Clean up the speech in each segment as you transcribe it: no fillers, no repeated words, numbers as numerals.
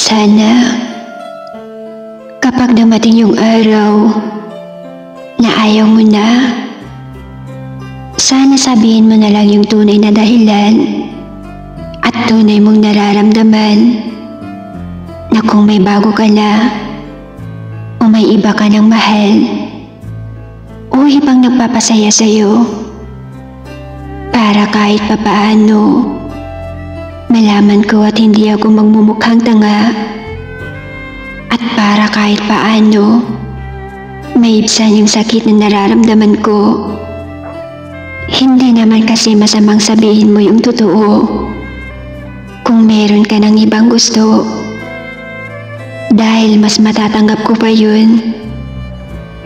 Sana, kapag dumating yung araw na ayaw mo na, sana sabihin mo na lang yung tunay na dahilan at tunay mong nararamdaman na kung may bago ka na o may iba ka ng mahal o ibang nagpapasaya sa'yo, para kahit papaano malaman ko at hindi ako magmumukhang tanga, at para kahit paano maibsan yung sakit na nararamdaman ko. Hindi naman kasi masamang sabihin mo yung totoo kung meron ka ng ibang gusto, dahil mas matatanggap ko pa yun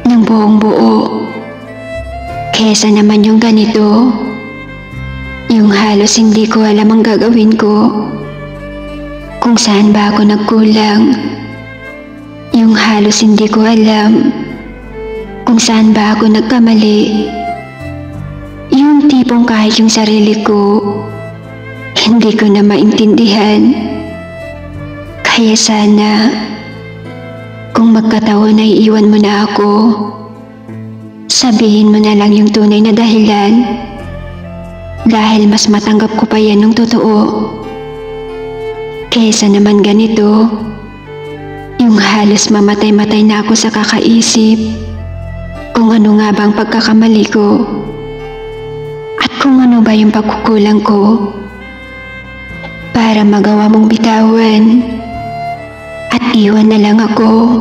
ng buong buo kesa naman yung ganito, yung halos hindi ko alam ang gagawin ko, kung saan ba ako nagkulang, yung halos hindi ko alam kung saan ba ako nagkamali, yung tipong kahit yung sarili ko hindi ko na maintindihan. Kaya sana, kung magkataon na iiwan mo na ako, sabihin mo na lang yung tunay na dahilan, dahil mas matanggap ko pa yan ng totoo kesa naman ganito, yung halos mamatay-matay na ako sa kakaisip kung ano nga bang pagkakamali ko at kung ano ba yung pagkukulang ko para magawa mong bitawan at iwan na lang ako.